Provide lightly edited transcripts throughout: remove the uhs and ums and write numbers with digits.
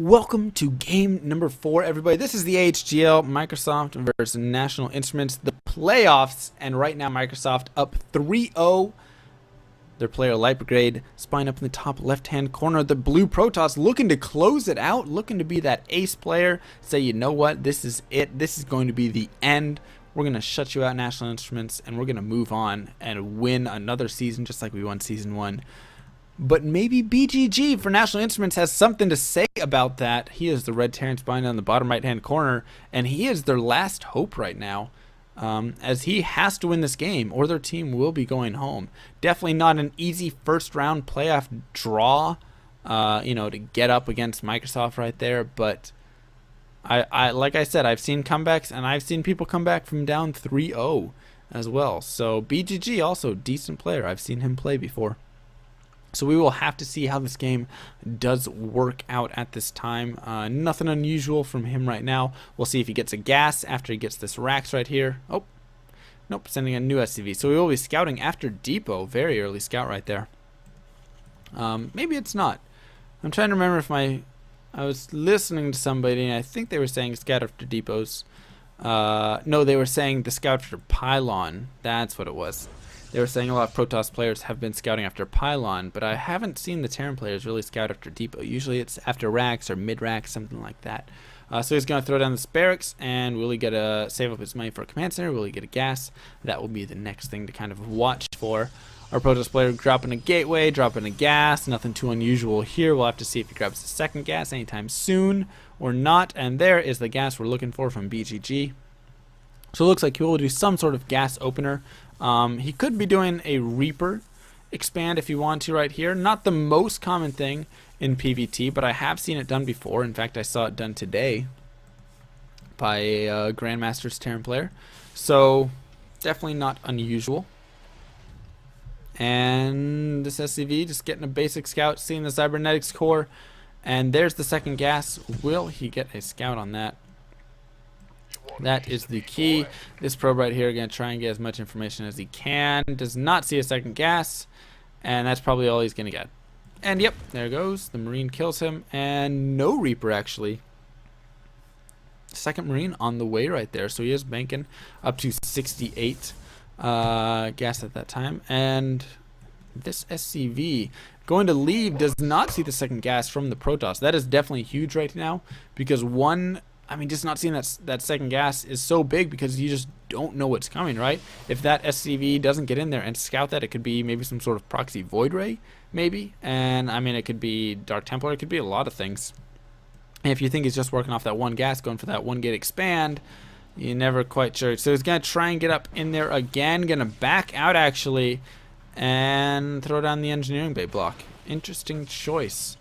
Welcome to game number 4, everybody. This is the AHGL, Microsoft versus National Instruments, the playoffs, and right now Microsoft up 3-0. Their player Light Brigade spine up in the top left-hand corner. The blue Protoss looking to close it out, looking to be that ace player. Say, you know what, this is it. This is going to be the end. We're going to shut you out, National Instruments, and we're going to move on and win another season just like we won Season 1. But maybe BGG for National Instruments has something to say about that. He is the red Terran spine on the bottom right-hand corner, and he is their last hope right now, as he has to win this game or their team will be going home. Definitely not an easy first-round playoff draw, to get up against Microsoft right there. But I like I said, I've seen comebacks, and I've seen people come back from down 3-0 as well. So BGG also decent player. I've seen him play before. So we will have to see how this game does work out at this time. Nothing unusual from him right now. We'll see if he gets a gas after he gets this Rax right here. Oh, nope, sending a new SCV. So we will be scouting after Depot. Very early scout right there. Maybe it's not. I'm trying to remember if I was listening to somebody, and I think they were saying scout after Depots. No, they were saying the scout after Pylon. That's what it was. They were saying a lot of Protoss players have been scouting after Pylon, but I haven't seen the Terran players really scout after Depot. Usually it's after Rax or mid-Rax, something like that. So he's going to throw down this barracks, and will he get a save up his money for a command center? Will he get a gas? That will be the next thing to kind of watch for. Our Protoss player dropping a gateway, dropping a gas. Nothing too unusual here. We'll have to see if he grabs the second gas anytime soon or not. And there is the gas we're looking for from BGG. So it looks like he will do some sort of gas opener. He could be doing a Reaper expand if you want to right here. Not the most common thing in PvT, but I have seen it done before. In fact, I saw it done today by a Grandmaster's Terran player. So definitely not unusual. And this SCV just getting a basic scout, seeing the cybernetics core. And there's the second gas. Will he get a scout on that? That is the key. This probe right here, going to try and get as much information as he can. Does not see a second gas, and that's probably all he's going to get. And yep, there goes. The Marine kills him, and no Reaper actually. Second Marine on the way right there, so he is banking up to 68 gas at that time. And this SCV going to leave does not see the second gas from the Protoss. That is definitely huge right now, because just not seeing that second gas is so big because you just don't know what's coming, right? If that SCV doesn't get in there and scout that, it could be maybe some sort of proxy Void Ray, maybe. And, it could be Dark Templar. It could be a lot of things. And if you think he's just working off that one gas, going for that one gate expand, you're never quite sure. So he's going to try and get up in there again. Going to back out, actually, and throw down the engineering bay block. Interesting choice.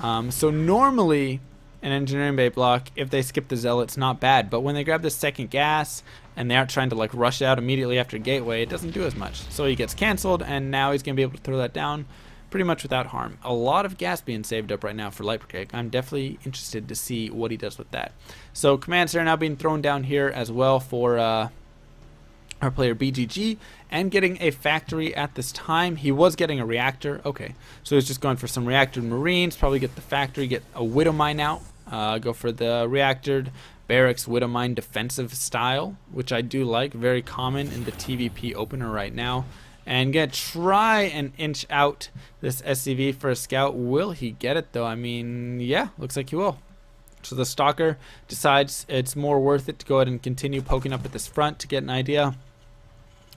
So normally an engineering bay block, if they skip the zealot, it's not bad, but when they grab the second gas and they aren't trying to like rush out immediately after gateway, it doesn't do as much. So he gets canceled, and now he's gonna be able to throw that down pretty much without harm. A lot of gas being saved up right now for Light Brigade. I'm definitely interested to see what he does with that. So commands are now being thrown down here as well for our player BGG, and getting a factory at this time. He was getting a reactor. Okay, so he's just going for some reactored Marines, probably get the factory, get a Widow Mine out, go for the reactored barracks Widow Mine defensive style, which I do like, very common in the TVP opener right now. And gonna try and inch out this SCV for a scout. Will he get it though? Yeah, looks like he will. So the Stalker decides it's more worth it to go ahead and continue poking up at this front to get an idea.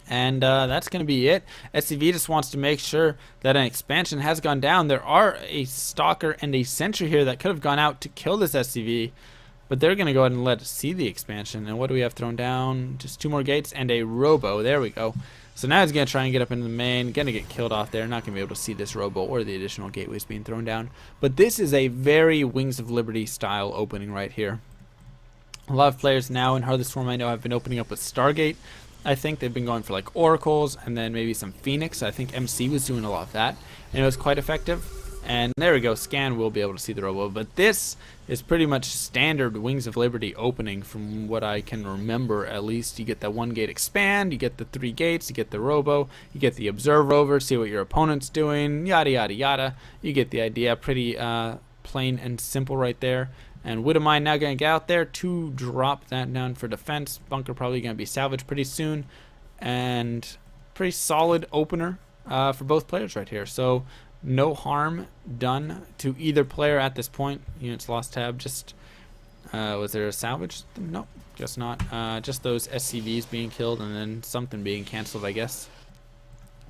And that's going to be it. SCV just wants to make sure that an expansion has gone down. There are a Stalker and a Sentry here that could have gone out to kill this SCV, but they're going to go ahead and let us see the expansion. And what do we have thrown down? Just 2 more gates and a Robo. There we go. So now he's going to try and get up into the main. Going to get killed off there. Not going to be able to see this Robo or the additional gateways being thrown down. But this is a very Wings of Liberty style opening right here. A lot of players now in Heart of the Swarm I know have been opening up with Stargate. I think they've been going for like Oracles and then maybe some Phoenix. I think MC was doing a lot of that, and it was quite effective. And there we go, Scan will be able to see the Robo. But this is pretty much standard Wings of Liberty opening from what I can remember at least. You get that 1 gate expand, you get the 3 gates, you get the Robo, you get the Observe Rover, see what your opponent's doing, yada yada yada. You get the idea. Pretty plain and simple right there. And Widowmine now going to get out there to drop that down for defense. Bunker probably going to be salvaged pretty soon. And pretty solid opener for both players right here. So no harm done to either player at this point. Units lost tab. Just was there a salvage? No, just not. Just those SCVs being killed and then something being canceled, I guess.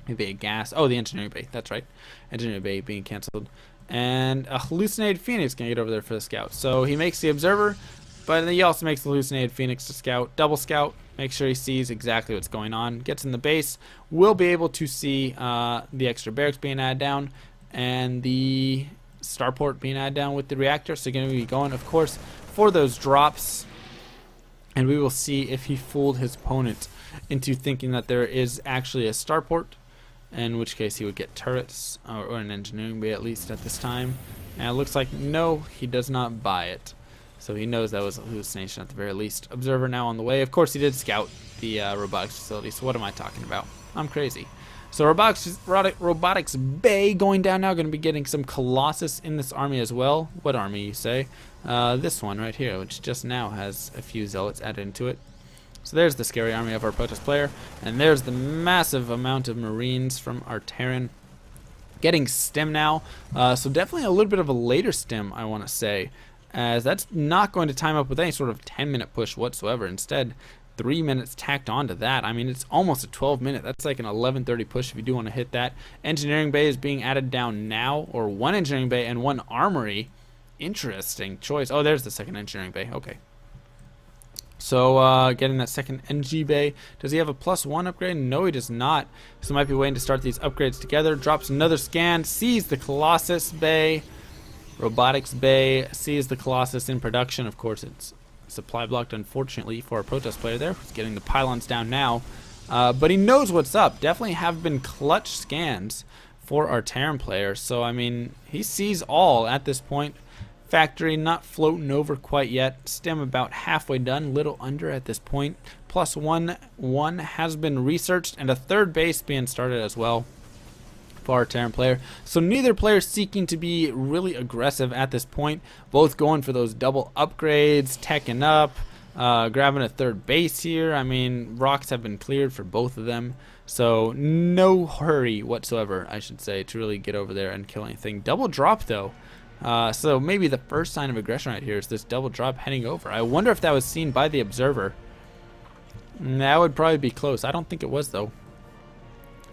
Maybe a gas. Oh, the engineering bay. That's right. Engineering bay being canceled. And a hallucinated Phoenix can get over there for the scout. So he makes the observer, but then he also makes the hallucinated Phoenix to scout. Double scout. Make sure he sees exactly what's going on. Gets in the base. Will be able to see the extra barracks being added down and the starport being added down with the reactor. So going to be going, of course, for those drops. And we will see if he fooled his opponent into thinking that there is actually a starport. In which case he would get turrets, or an engineering bay at least at this time. And it looks like no, he does not buy it. So he knows that was a hallucination at the very least. Observer now on the way. Of course he did scout the robotics facility, so what am I talking about? I'm crazy. So robotics bay going down now, going to be getting some Colossus in this army as well. What army, you say? This one right here, which just now has a few zealots added into it. So there's the scary army of our protest player, and there's the massive amount of Marines from our Terran. Getting stim now, so definitely a little bit of a later stim, I want to say, as that's not going to time up with any sort of 10-minute push whatsoever. Instead, 3 minutes tacked onto that. I mean, it's almost a 12-minute. That's like an 11:30 push if you do want to hit that. Engineering bay is being added down now, or one engineering bay and one armory. Interesting choice. Oh, there's the second engineering bay. Okay. So getting that second NG bay. Does he have a +1 upgrade? No, he does not. So might be waiting to start these upgrades together. Drops another scan. Sees the Colossus bay. Robotics bay. Sees the Colossus in production. Of course, it's supply blocked, unfortunately, for a protest player there. Who's getting the pylons down now. But he knows what's up. Definitely have been clutch scans for our Terran player. So, I mean, he sees all at this point. Factory not floating over quite yet. Stem about halfway done, little under at this point. +1 has been researched, and a third base being started as well for our Terran player. So neither player seeking to be really aggressive at this point. Both going for those double upgrades, teching up, grabbing a third base here. I mean, rocks have been cleared for both of them. So no hurry whatsoever, I should say, to really get over there and kill anything. Double drop though. So maybe the first sign of aggression right here is this double drop heading over. I wonder if that was seen by the observer. That would probably be close. I don't think it was though.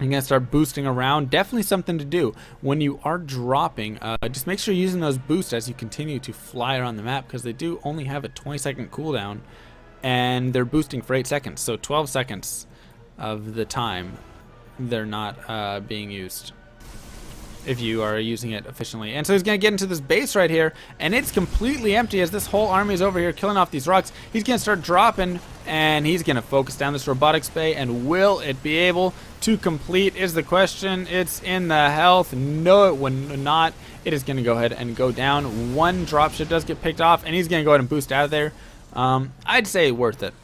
I'm going to start boosting around. Definitely something to do when you are dropping. Just make sure you're using those boosts as you continue to fly around the map, because they do only have a 20-second cooldown and they're boosting for 8 seconds. So 12 seconds of the time they're not being used if you are using it efficiently. And so he's going to get into this base right here, and it's completely empty as this whole army is over here killing off these rocks. He's going to start dropping, and he's going to focus down this robotics bay, and will it be able to complete is the question. It's in the health. No, it would not. It is going to go ahead and go down. One dropship does get picked off, and he's going to go ahead and boost out of there. I'd say worth it.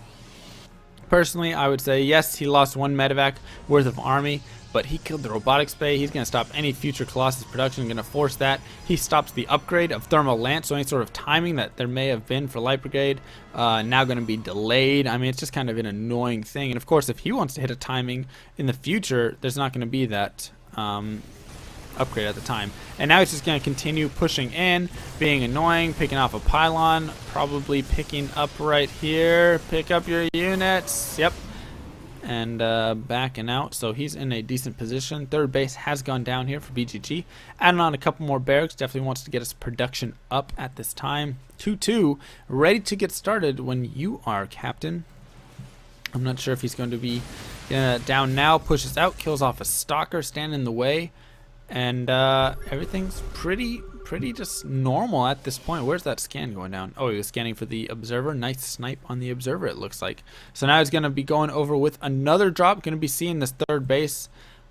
Personally, I would say yes, he lost one medevac worth of army, but he killed the robotics bay. He's going to stop any future Colossus production. Going to force that. He stops the upgrade of thermal lance, so any sort of timing that there may have been for light brigade now going to be delayed. I mean, it's just kind of an annoying thing. And of course, if he wants to hit a timing in the future, there's not going to be that upgrade at the time. And now he's just going to continue pushing in, being annoying, picking off a pylon, probably picking up right here. Pick up your units. Yep. And backing out, so he's in a decent position. Third base has gone down here for BGG. Adding on a couple more barracks, definitely wants to get his production up at this time. 2-2, ready to get started when you are, Captain. I'm not sure if he's going to be down now. Pushes out, kills off a stalker, standing in the way, and everything's pretty just normal at this point. Where's that scan going down? Oh, he was scanning for the observer. Nice snipe on the observer, it looks like. So now he's going to be going over with another drop. Going to be seeing this third base,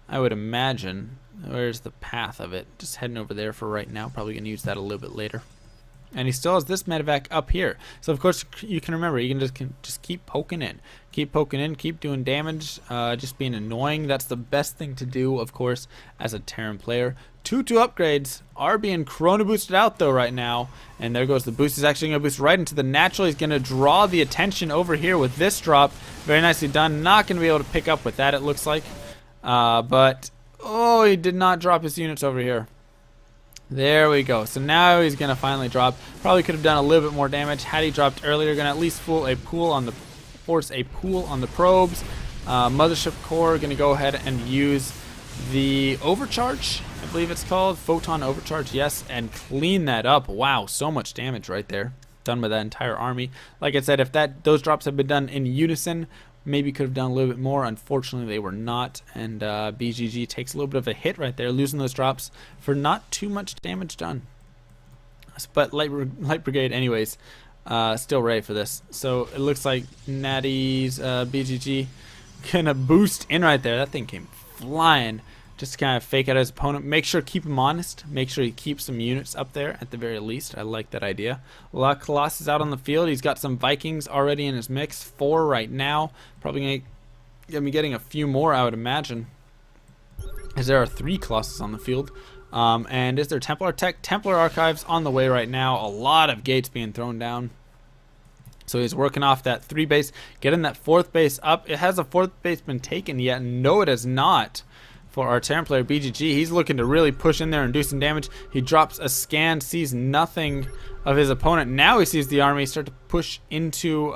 I would imagine. Where's the path of it? Just heading over there for right now. Probably going to use that a little bit later. And he still has this medevac up here. So of course you can remember, you can just keep poking in. Keep poking in, keep doing damage, just being annoying. That's the best thing to do, of course, as a Terran player. 2-2 upgrades are being chrono boosted out though right now. And there goes the boost. He's actually going to boost right into the natural. He's going to draw the attention over here with this drop. Very nicely done. Not going to be able to pick up with that, it looks like. But, oh, he did not drop his units over here. There we go. So now he's going to finally drop. Probably could have done a little bit more damage had he dropped earlier. Going to at least force a pool on the probes. Mothership core going to go ahead and use the overcharge, I believe it's called. Photon overcharge, yes, and clean that up. Wow, so much damage right there. Done by that entire army. Like I said, if those drops had been done in unison, maybe could have done a little bit more. Unfortunately, they were not, and BGG takes a little bit of a hit right there, losing those drops for not too much damage done. But Light Brigade, anyways, still ready for this. So it looks like Natty's BGG gonna boost in right there. That thing came flying. Just to kind of fake out his opponent. Make sure keep him honest. Make sure he keeps some units up there at the very least. I like that idea. La Colossus out on the field. He's got some Vikings already in his mix. 4 right now. Probably gonna be getting a few more, I would imagine, as there are 3 Colossus on the field. And is there Templar Tech? Templar Archives on the way right now. A lot of gates being thrown down. So he's working off that 3 base, getting that 4th base up. It has a 4th base been taken yet? No, it has not. For our Terran player BGG, he's looking to really push in there and do some damage. He drops a scan, sees nothing of his opponent. Now he sees the army start to push into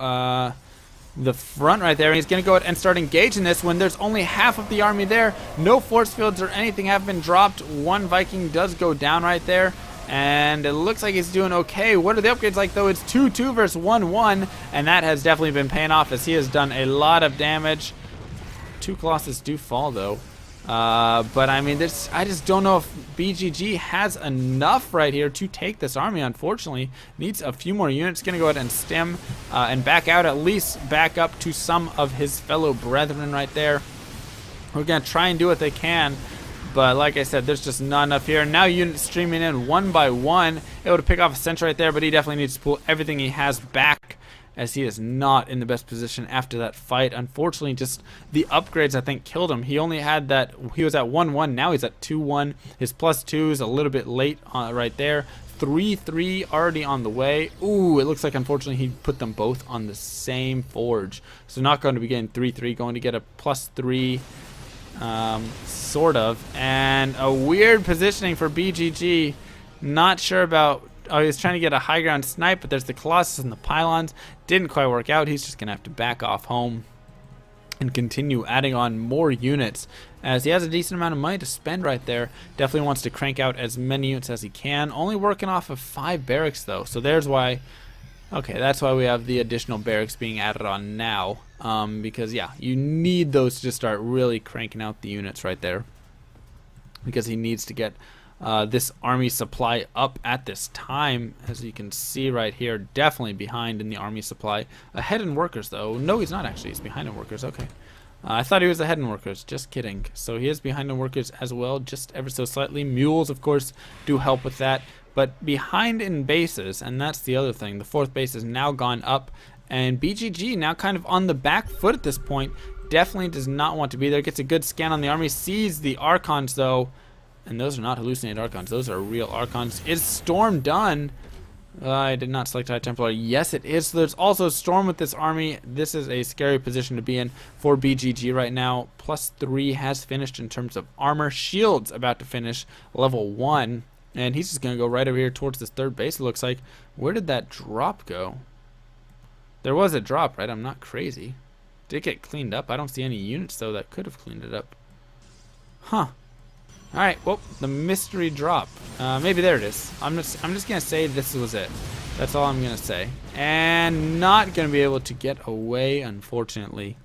the front right there. And he's going to go ahead and start engaging this when there's only half of the army there. No force fields or anything have been dropped. 1 Viking does go down right there. And it looks like he's doing okay. What are the upgrades like, though? It's 2-2 versus 1-1. And that has definitely been paying off as he has done a lot of damage. 2 Colossus do fall, though. But I mean, I just don't know if BGG has enough right here to take this army. Unfortunately, needs a few more units. Gonna go ahead and stem and back out, at least back up to some of his fellow brethren right there. We're gonna try and do what they can, but like I said, there's just not enough here. Now units streaming in one by one, able to pick off a sentry right there, but he definitely needs to pull everything he has back, as he is not in the best position after that fight. Unfortunately, just the upgrades, I think, killed him. He only had that, he was at 1-1, now he's at 2-1. His +2 is a little bit late right there. 3-3 already on the way. Ooh, it looks like, unfortunately, he put them both on the same forge. So not going to be getting 3-3, going to get a +3, sort of. And a weird positioning for BGG. Not sure about... Oh, he was trying to get a high ground snipe, but there's the Colossus and the pylons. Didn't quite work out. He's just going to have to back off home and continue adding on more units, as he has a decent amount of money to spend right there. Definitely wants to crank out as many units as he can. Only working off of 5 barracks, though. So there's why... Okay, that's why we have the additional barracks being added on now. Because, yeah, you need those to start really cranking out the units right there. Because he needs to get... this army supply up at this time, as you can see right here. Definitely behind in the army supply. Ahead in workers, though. No, he's not actually. He's behind in workers. Okay. I thought he was ahead in workers. Just kidding. So he is behind in workers as well, just ever so slightly. Mules, of course, do help with that. But behind in bases, and that's the other thing. The 4th base has now gone up, and BGG now kind of on the back foot at this point. Definitely does not want to be there. Gets a good scan on the army. Sees the Archons, though. And those are not hallucinated Archons. Those are real Archons. Is Storm done? I did not select High Templar. Yes, it is. So there's also Storm with this army. This is a scary position to be in for BGG right now. +3 has finished in terms of armor. Shields about to finish level 1. And he's just going to go right over here towards this 3rd base, it looks like. Where did that drop go? There was a drop, right? I'm not crazy. Did it get cleaned up? I don't see any units, though, that could have cleaned it up. Huh. Alright, well, the mystery drop. Maybe there it is. I'm just gonna say this was it. That's all I'm gonna say. And not gonna be able to get away, unfortunately.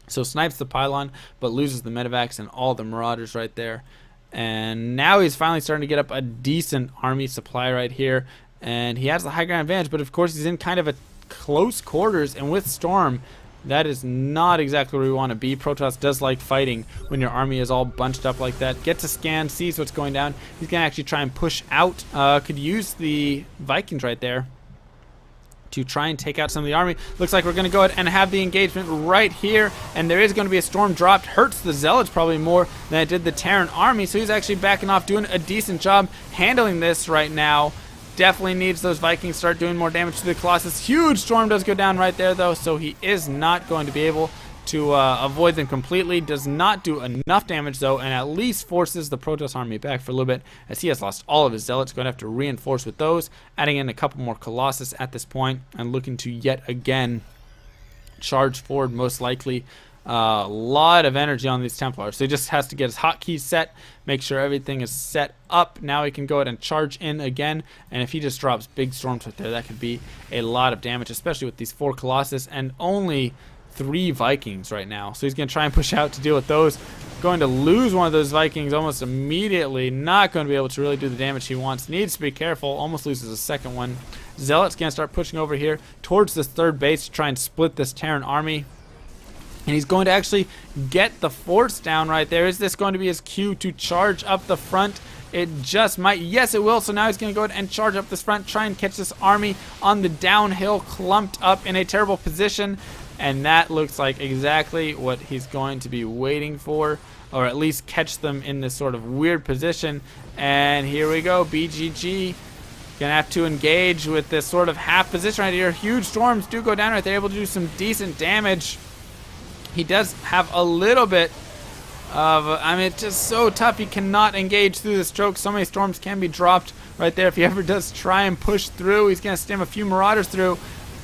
So snipes the pylon, but loses the medevacs and all the marauders right there. And now he's finally starting to get up a decent army supply right here. And he has the high ground advantage, but of course he's in kind of a close quarters, and with Storm, that is not exactly where we want to be. Protoss does like fighting when your army is all bunched up like that. Gets a scan, sees what's going down. He's going to actually try and push out. Could use the Vikings right there to try and take out some of the army. Looks like we're going to go ahead and have the engagement right here, and there is going to be a storm dropped. Hurts the Zealots probably more than it did the Terran army, so he's actually backing off, doing a decent job handling this right now. Definitely needs those Vikings start doing more damage to the Colossus. Huge storm does go down right there, though, so he is not going to be able to avoid them completely. Does not do enough damage, though, and at least forces the Protoss army back for a little bit, as he has lost all of his Zealots. Going to have to reinforce with those, adding in a couple more Colossus at this point, and looking to yet again charge forward, most likely. A lot of energy on these Templars, so he just has to get his hotkeys set, make sure everything is set up. Now he can go ahead and charge in again, and if he just drops big storms right there, that could be a lot of damage, especially with these 4 Colossus and only 3 Vikings right now. So he's going to try and push out to deal with those. Going to lose one of those Vikings almost immediately. Not going to be able to really do the damage he wants. Needs to be careful. Almost loses a second one. Zealot's going to start pushing over here towards this 3rd base to try and split this Terran army. And he's going to actually get the force down right there. Is this going to be his cue to charge up the front? It just might. Yes, it will. So now he's going to go ahead and charge up this front, try and catch this army on the downhill, clumped up in a terrible position. And that looks like exactly what he's going to be waiting for, or at least catch them in this sort of weird position. And here we go. BGG gonna have to engage with this sort of half position right here. Huge storms do go down right there, able to do some decent damage. He does have a little bit of, I mean, it's just so tough. He cannot engage through the stroke. So many storms can be dropped right there. If he ever does try and push through, he's going to stem a few Marauders through.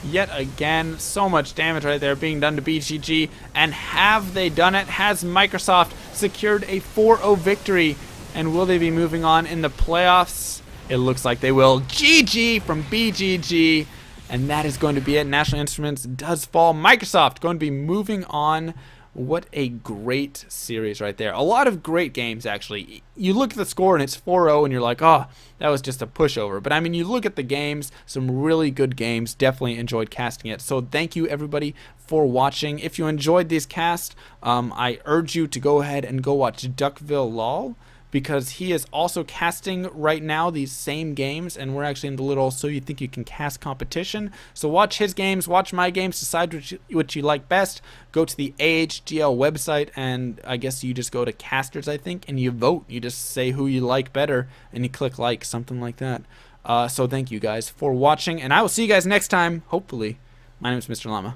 Yet again, so much damage right there being done to BGG. And have they done it? Has Microsoft secured a 4-0 victory? And will they be moving on in the playoffs? It looks like they will. GG from BGG. And that is going to be it. National Instruments does fall. Microsoft going to be moving on. What a great series right there. A lot of great games, actually. You look at the score and it's 4-0 and you're like, oh, that was just a pushover. But I mean, you look at the games, some really good games. Definitely enjoyed casting it. So thank you, everybody, for watching. If you enjoyed these casts, I urge you to go ahead and go watch Duckville Lol, because he is also casting right now these same games, and we're actually in the little So You Think You Can Cast competition. So watch his games, watch my games, decide which you like best. Go to the AHGL website, and I guess you just go to casters, I think, and you vote. You just say who you like better, and you click like, something like that. So thank you guys for watching, and I will see you guys next time, hopefully. My name is MrLlama.